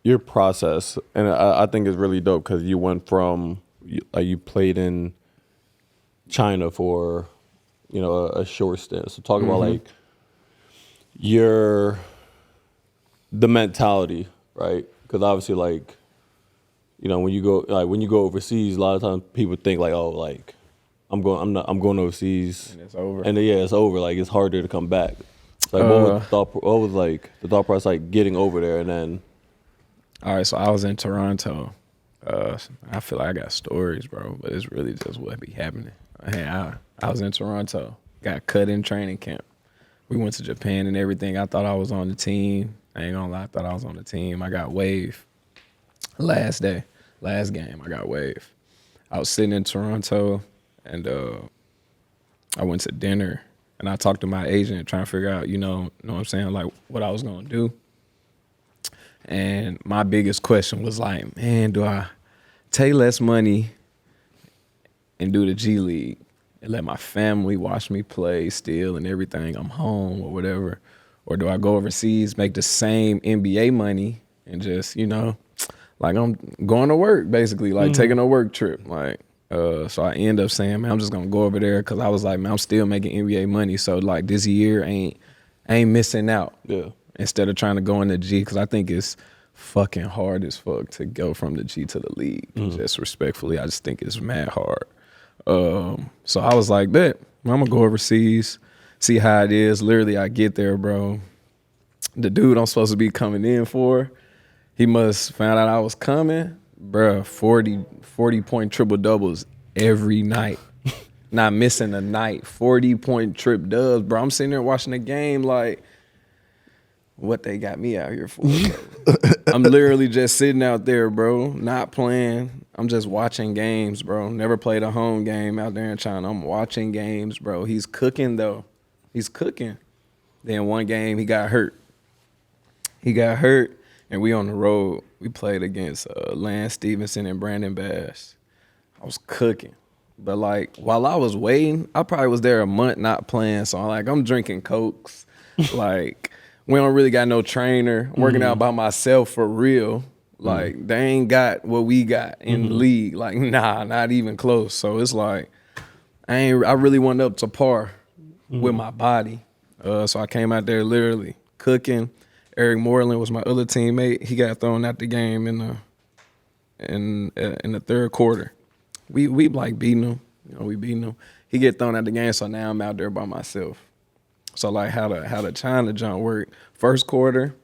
your process, and I think it's really dope because you went from you played in China for a short stint. So talk about like the mentality, right? Because obviously like when you go overseas, a lot of times people think like, oh, like I'm going overseas And it's over. and yeah, it's over. Like it's harder to come back. So, like what was like the thought process like getting over there and then? All right, so I was in Toronto. I feel like I got stories, bro, but it's really just what be happening. I was in Toronto, got cut in training camp. We went to Japan and everything. I thought I was on the team. I ain't gonna lie, I thought I was on the team. I got waived. Last game, I got waived. I was sitting in Toronto, and I went to dinner, and I talked to my agent trying to figure out, know what I'm saying, like what I was gonna do. And my biggest question was like, man, do I take less money and do the G League and let my family watch me play still and everything, I'm home or whatever, or do I go overseas, make the same NBA money and just, like I'm going to work basically, like taking a work trip, like. So I end up saying, man, I'm just gonna go over there because I was like, man, I'm still making NBA money, so like this year ain't missing out. Yeah. Instead of trying to go in the G, because I think it's fucking hard as fuck to go from the G to the league. Just respectfully, I just think it's mad hard. So I was like, bet, I'm gonna go overseas, see how it is. Literally, I get there, bro. The dude I'm supposed to be coming in for, he must found out I was coming. Bruh, 40-point triple-doubles every night. Not missing a night. 40-point trip dubs, bro. I'm sitting there watching the game like, what they got me out here for, bro? I'm literally just sitting out there, bro, not playing. I'm just watching games, bro. Never played a home game out there in China. I'm watching games, bro. He's cooking, though. He's cooking. Then one game, he got hurt. And we on the road. We played against Lance Stevenson and Brandon Bass. I was cooking. But, like, while I was waiting, I probably was there a month not playing. So, I'm drinking Cokes. Like, we don't really got no trainer. I'm working out by myself for real. Like, they ain't got what we got in the league. Like, nah, not even close. So, it's like, I really went up to par with my body. So, I came out there literally cooking. Eric Moreland was my other teammate. He got thrown out the game in the third quarter. We like beating him. We beating him. He get thrown out the game, so now I'm out there by myself. So like how the China jump work. First quarter,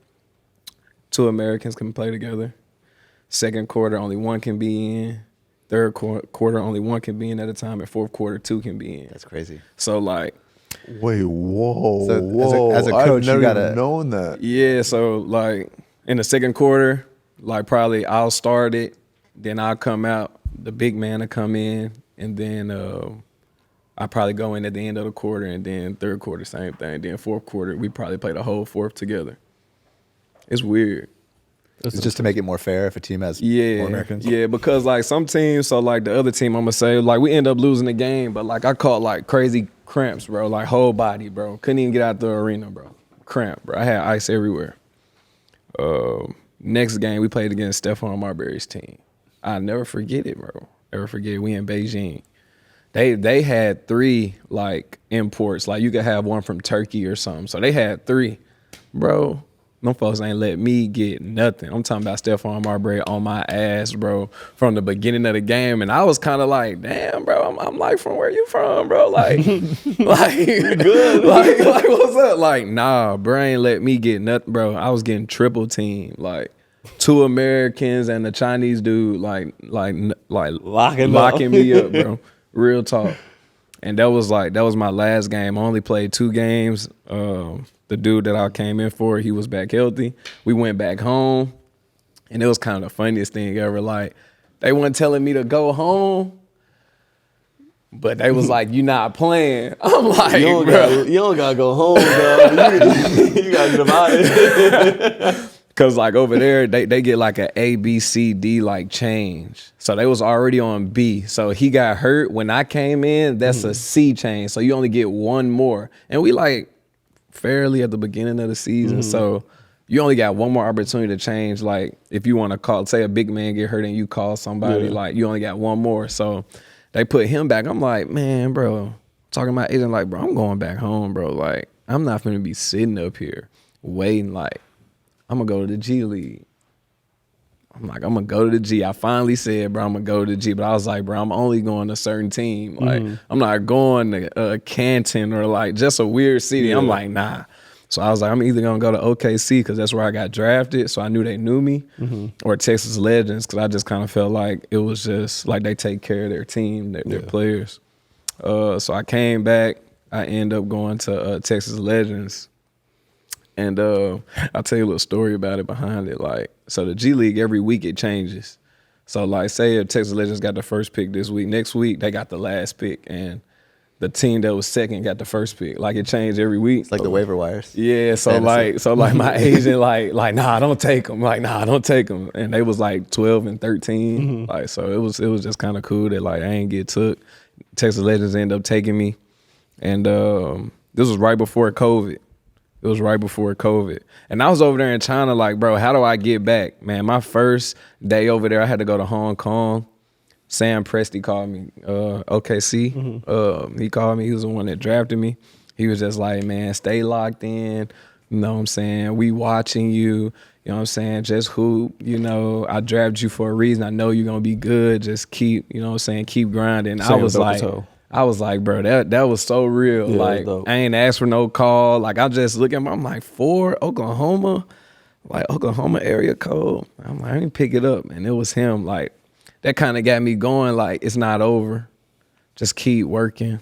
2 Americans can play together. Second quarter, only one can be in. Third quarter, only one can be in at a time. And fourth quarter, 2 can be in. That's crazy. So like. Wait, whoa, so whoa! As a coach, I've you never gotta even known that. Yeah, so like in the second quarter, like probably I'll start it, then I'll come out, the big man will come in, and then I probably go in at the end of the quarter, and then third quarter, same thing. Then fourth quarter, we probably play the whole fourth together. It's weird. It's just to make it more fair if a team has more Americans. Yeah, because like some teams, so like the other team, I'm gonna say, like we end up losing the game, but like I caught like crazy cramps, bro, like whole body, bro. Couldn't even get out the arena, bro. Cramp, bro. I had ice everywhere. Next game, we played against Stephon Marbury's team. I'll never forget it, bro. Never forget it. We in Beijing. They had 3 like imports, like you could have one from Turkey or something. So they had 3, bro. Them folks ain't let me get nothing. I'm talking about Stephon Marbury on my ass, bro, from the beginning of the game. And I was kind of like, damn, bro, I'm like, from where you from, bro? Like, good. like, what's up? Like, nah, bro, ain't let me get nothing, bro. I was getting triple team. Like, 2 Americans and the Chinese dude, like locking me up, bro. Real talk. And that was my last game. I only played 2 games. The dude that I came in for, he was back healthy. We went back home, and it was kind of the funniest thing ever. Like, they weren't telling me to go home, but they was like, "You not playing." I'm like, you don't gotta go home, dog. You gotta get them out of here. Cause like over there, they get like a A, B, C, D like change. So they was already on B. So he got hurt. When I came in, that's a C change. So you only get one more. And we like fairly at the beginning of the season. So you only got one more opportunity to change. Like if you want to call, say a big man get hurt and you call somebody, like you only got one more. So they put him back. I'm like, man, bro, talking about agent, like, bro, I'm going back home, bro. Like I'm not gonna be sitting up here waiting. Like I'm gonna go to the G League. I'm like, I'm gonna go to the G. I finally said, bro, I'm gonna go to the G. But I was like, bro, I'm only going to a certain team. Like I'm not going to Canton or like just a weird city. I'm like, nah. So I was like, I'm either going to go to OKC because that's where I got drafted, so I knew they knew me, or Texas Legends because I just kind of felt like it was just like they take care of their team, their players. So I came back. I ended up going to Texas Legends. And I'll tell you a little story about it behind it. Like, so the G League, every week it changes. So like say if Texas Legends got the first pick this week, next week they got the last pick. And the team that was second got the first pick. Like it changed every week. It's like the waiver wires. Yeah, so like my agent like nah, don't take them. Like nah, don't take them. And they was like 12 and 13. Like so it was just kind of cool that like I ain't get took. Texas Legends ended up taking me, and this was right before COVID. It was right before COVID, and I was over there in China. Like, bro, how do I get back, man? My first day over there, I had to go to Hong Kong. Sam Presti called me, OKC. He called me. He was the one that drafted me. He was just like, man, stay locked in. You know what I'm saying? We watching you. You know what I'm saying? Just hoop. You know, I drafted you for a reason. I know you're going to be good. Just keep, you know what I'm saying, keep grinding. I was like, bro, that was so real. Yeah, like, I ain't asked for no call. Like, I just look at him. I'm like, 4 Oklahoma? Like, Oklahoma area code? I'm like, I didn't pick it up. And it was him. Like, that kind of got me going, like, it's not over. Just keep working.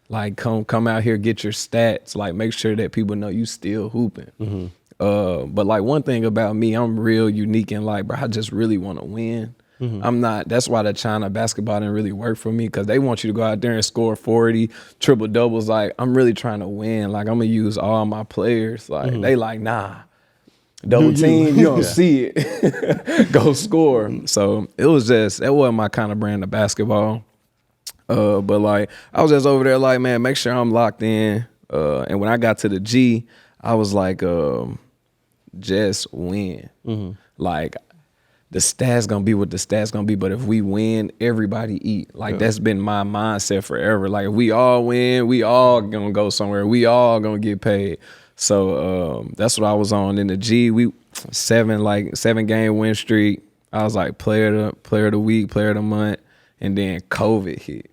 Like, come out here, get your stats. Like, make sure that people know you still hooping. But, like, one thing about me, I'm real unique in, like, bro, I just really want to win. I'm not, that's why the China basketball didn't really work for me, because they want you to go out there and score 40, triple doubles. Like, I'm really trying to win. Like, I'm going to use all my players. Like, they like, nah. Double team, you don't see it. Go score. So it was just, that wasn't my kind of brand of basketball. But like, I was just over there like, man, make sure I'm locked in. And when I got to the G, I was like, just win. Like, the stats gonna be what the stats gonna be, but if we win, everybody eat. Like, that's been my mindset forever. Like, if we all win, we all gonna go somewhere. We all gonna get paid. So that's what I was on in the G. We 7-game win streak. I was like player of the week, player of the month, and then COVID hit,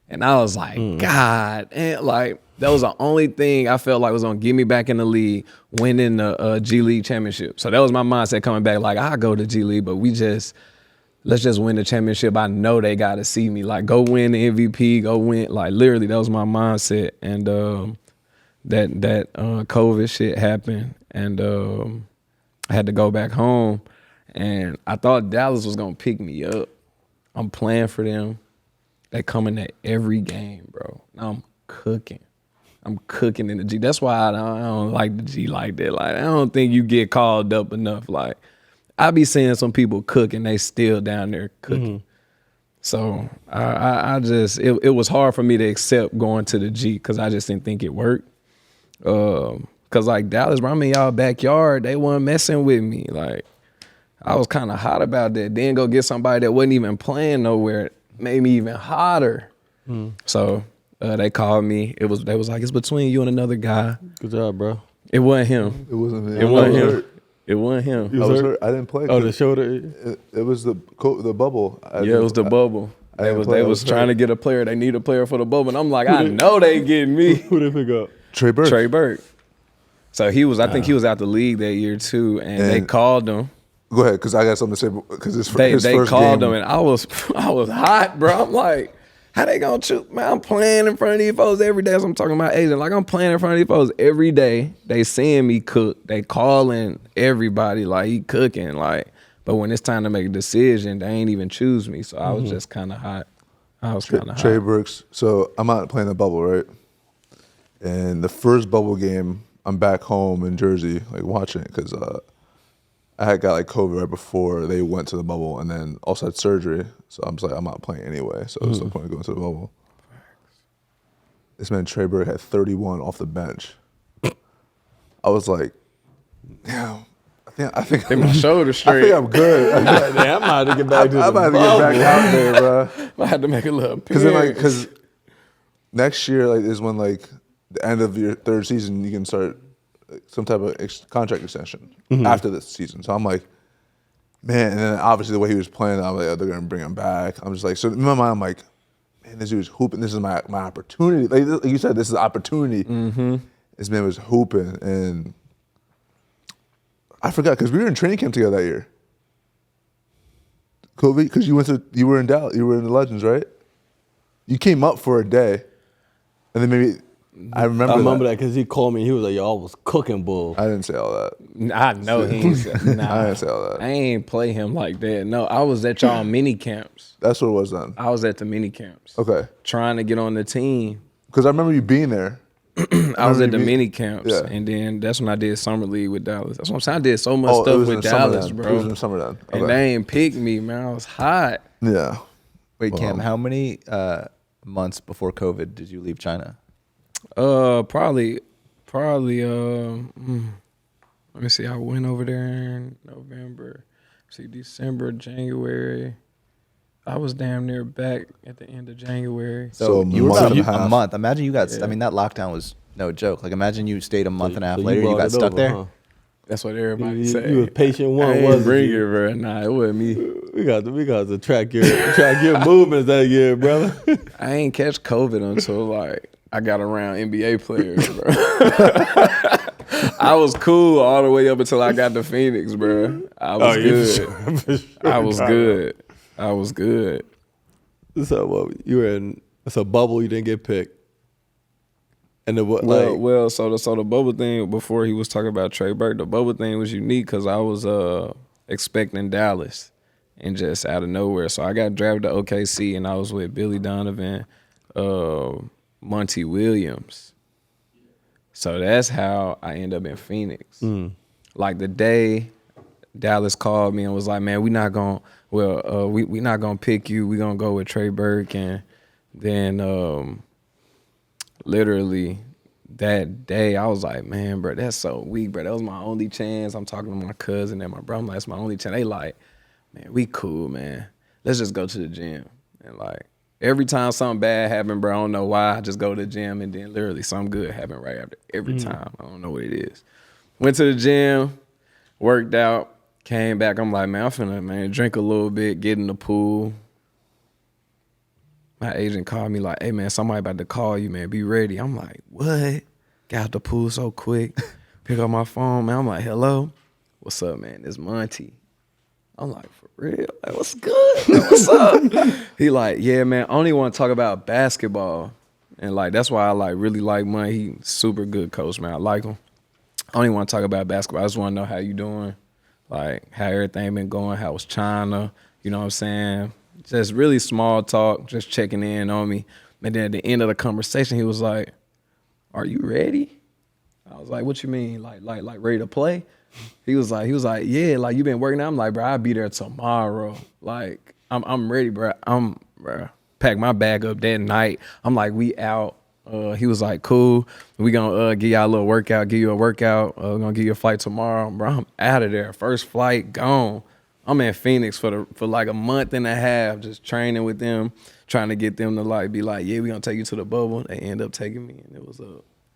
and I was like, God, and like that was the only thing I felt like was gonna get me back in the league, winning the G League championship. So that was my mindset coming back. Like, I go to G League, but let's just win the championship. I know they gotta see me. Like, go win the MVP, go win. Like, literally, that was my mindset, and that COVID shit happened, and I had to go back home, and I thought Dallas was gonna pick me up. I'm playing for them. They coming at every game, bro. I'm cooking in the G. That's why I don't like the G like that. Like, I don't think you get called up enough. Like, I be seeing some people cook and they still down there cooking. So I just, it was hard for me to accept going to the G because I just didn't think it worked. Cause like Dallas, bro, I'm in y'all backyard. They weren't messing with me. Like, I was kind of hot about that. Then go get somebody that wasn't even playing nowhere. It made me even hotter. So they called me. They was like, it's between you and another guy. Good job, bro. It wasn't him. It wasn't me. It wasn't him. Hurt. It wasn't him. I was hurt. I didn't play. Oh, the shoulder. It was the bubble. Yeah, it was the bubble. They was trying to get a player. They need a player for the bubble. And I'm like, I know they getting me. Who they pick up? Trey Burke. So I think he was out the league that year too, and they called him. Go ahead, because I got something to say. Because his They first called game, him, and I was hot, bro. I'm like, how they gonna shoot? Man, I'm playing in front of these folks every day. As I'm talking about agent, like I'm playing in front of these folks every day. They seeing me cook. They calling everybody like he cooking. Like, but when it's time to make a decision, they ain't even choose me. So I was just kind of hot. I was kind of hot. Trey Burks. So I'm out playing the bubble, right? And the first bubble game, I'm back home in Jersey, like watching it, because I had got like COVID right before they went to the bubble, and then also had surgery. So I'm just like, I'm not playing anyway. So there's no point in going to the bubble. This man Trey Burke had 31 off the bench. I was like, Damn. I think my shoulder I straight. think I'm good. Damn, I'm about to get back to the I'm about to get back out there, bro. I had to make a little Because then, like, appearance. because next year, like, is when like the end of your third season, you can start some type of contract extension after this season. So I'm like, man. And then obviously the way he was playing, I'm like, oh, they're gonna bring him back. I'm just like, so in my mind, I'm like, man, this dude's hooping. This is my opportunity. Like you said, this is opportunity. This man was hooping, and I forgot because we were in training camp together that year. Kobe, because you were in Dallas, you were in the Legends, right? You came up for a day, and then maybe I remember that because he called me. He was like, "Yo, I was cooking bull." I didn't say all that. I know he ain't said, nah. I didn't say all that. I ain't play him like that. No, I was at y'all mini camps. That's what it was then. I was at the mini camps. Okay, Trying to get on the team. because I remember you being there. I was at the you mini camps, yeah. and then that's when I did summer league with Dallas. That's what I'm saying. I did so much It stuff was in with the summer Dallas, then. bro. It was in the summer then. Okay. And they ain't picked me, man. I was hot. Yeah. Wait, Cam, how many months before COVID did you leave China? Probably. Let me see. I went over there in November. See, December, January. I was damn near back at the end of January. So you were month about and a half. a month. Imagine you got. Yeah. I mean, that lockdown was no joke. Like, imagine you stayed a month and a half So later. You brought got it stuck over, there. huh? That's what everybody You say. was patient one, I ain't wasn't bring you? it, bro. Nah, it wasn't me. We got to track your movements that year, brother. I ain't catch COVID until like I got around NBA players, bro. I was cool all the way up until I got to Phoenix, bro. I was good. For sure. I was good. I was good. So what? You were in it's a bubble. You didn't get picked. And the what? So the bubble thing before he was talking about Trey Burke, the bubble thing was unique because I was expecting Dallas, and just out of nowhere, so I got drafted to OKC, and I was with Billy Donovan, Monty Williams. So that's how I end up in Phoenix. Like the day Dallas called me and was like, "Man, we not gonna pick you. We gonna go with Trey Burke," and then literally that day I was like, man, bro, that's so weak, bro. That was my only chance. I'm talking to my cousin and my brother. I'm like, that's my only chance. They like, man, we cool, man. Let's just go to the gym. And like every time something bad happened, bro, I don't know why. I just go to the gym and then literally something good happened right after every time. I don't know what it is. Went to the gym, worked out, came back. I'm like, man, I'm finna, drink a little bit, get in the pool. My agent called me like, hey, man, somebody about to call you, man. Be ready. I'm like, what? Got out the pool so quick. Pick up my phone, man. I'm like, hello? What's up, man? It's Monty. I'm like, for real? Like, what's good? What's up? He like, yeah, man, I only want to talk about basketball. And, like, that's why I, like, really like Monty. He super good coach, man. I like him. I only want to talk about basketball. I just want to know how you doing, like, how everything been going, how was China, you know what I'm saying? Just really small talk, just checking in on me. And then at the end of the conversation, he was like, are you ready? I was like, what you mean? Like ready to play? He was like, yeah, like you been working out? I'm like, bro, I'll be there tomorrow. Like, I'm ready, bro. Pack my bag up that night. I'm like, we out. He was like, cool. We gonna give y'all a little workout, give you a workout. We're gonna give you a flight tomorrow. Bro, I'm out of there. First flight, gone. I'm in Phoenix for like a month and a half, just training with them, trying to get them to like be like, yeah, we gonna take you to the bubble. They end up taking me, and it was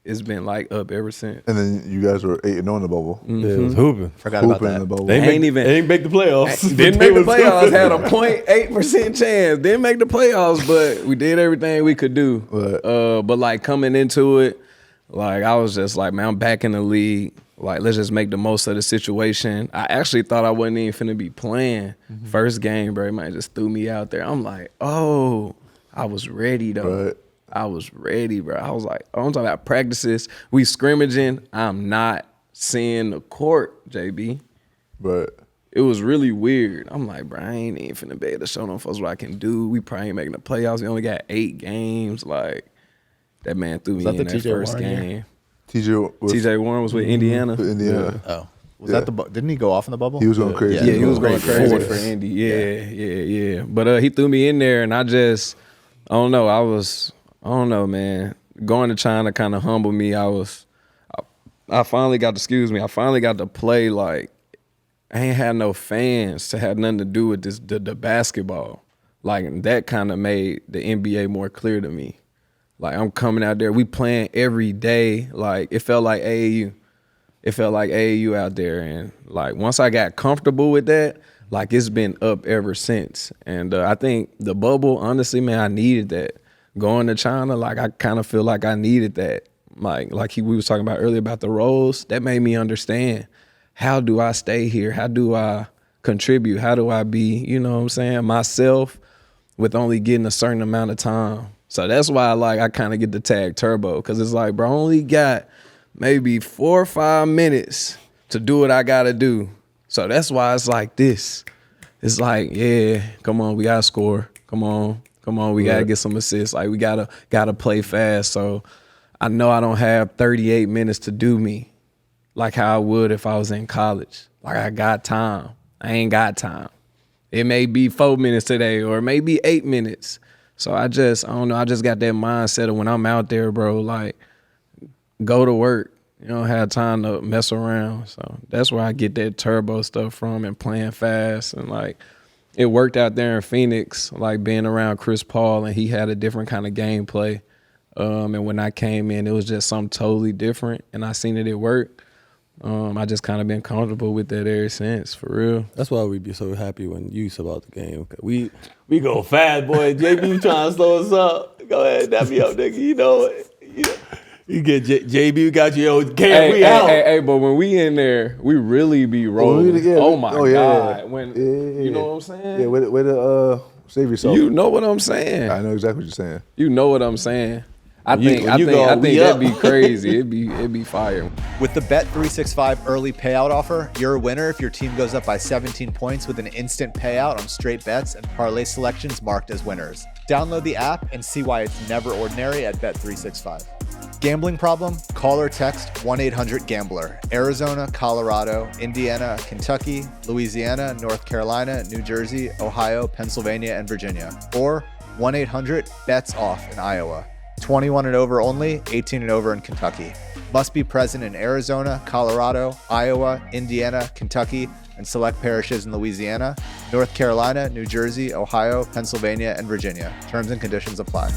it's been like up ever since. And then you guys were 8-0 in the bubble. Yeah, it was hooping. Forgot Hooping about that. in the bubble. They ain't ain't make the playoffs. Didn't make the playoffs. Had a 0.8% chance. Didn't make the playoffs, but we did everything we could do. Right. But like coming into it, like I was just like, man, I'm back in the league. Like, let's just make the most of the situation. I actually thought I wasn't even finna be playing. First game, bro, man just threw me out there. I'm like, oh, I was ready though. Right. I was ready, bro. I was like, oh, I'm talking about practices. We scrimmaging. I'm not seeing the court, JB. But It was really weird. I'm like, bro, I ain't even finna be able to show them folks what I can do. We probably ain't making the playoffs. We only got 8 games. Like, that man threw me that in the that TJ first Warren year? game. TJ Warren was with Indiana. with Indiana. Oh, was Yeah. that didn't he go off in the bubble? He was going crazy. Yeah, he was going Great. crazy Fourth. for Indy. Yeah. But he threw me in there, and I don't know, man. Going to China kind of humbled me. I I finally got to play like I ain't had no fans to have nothing to do with the basketball. Like that kind of made the NBA more clear to me. Like I'm coming out there, we playing every day. Like it felt like AAU. It felt like AAU out there. And like once I got comfortable with that, like it's been up ever since. And I think the bubble, honestly, man, I needed that. Going to China, like I kind of feel like I needed that. Like we was talking about earlier about the roles, that made me understand, how do I stay here? How do I contribute? How do I be, you know what I'm saying, myself with only getting a certain amount of time? So that's why I kind of get the tag Turbo, because it's like, bro, I only got maybe 4 or 5 minutes to do what I got to do. So that's why it's like this. It's like, yeah, come on, we got to score. Come on, we got to get some assists. Like we got to play fast. So I know I don't have 38 minutes to do me like how I would if I was in college. Like I got time. I ain't got time. It may be 4 minutes today or maybe 8 minutes. So I don't know. I just got that mindset of when I'm out there, bro, like go to work. You don't have time to mess around. So that's where I get that Turbo stuff from and playing fast. And like it worked out there in Phoenix, like being around Chris Paul, and he had a different kind of gameplay. And when I came in, it was just something totally different, and I seen it work. I just kind of been comfortable with that ever since, for real. That's why we be so happy when you about the game. We go fast, boy. JB trying to slow us up. Go ahead, dap me up, nigga. You know it. You get JB, got you old camp. We out. Hey, but when we in there, we really be rolling. Oh my God. Yeah. When you know what I'm saying? Yeah, way to save yourself. You know what I'm saying. I know exactly what you're saying. You know what I'm saying. I think we that'd up. be crazy. It'd be fire. With the Bet365 early payout offer, you're a winner if your team goes up by 17 points with an instant payout on straight bets and parlay selections marked as winners. Download the app and see why it's never ordinary at Bet365. Gambling problem? Call or text 1-800-GAMBLER. Arizona, Colorado, Indiana, Kentucky, Louisiana, North Carolina, New Jersey, Ohio, Pennsylvania, and Virginia. Or 1-800-BETS-OFF in Iowa. 21 and over only, 18 and over in Kentucky. Must be present in Arizona, Colorado, Iowa, Indiana, Kentucky, and select parishes in Louisiana, North Carolina, New Jersey, Ohio, Pennsylvania, and Virginia. Terms and conditions apply.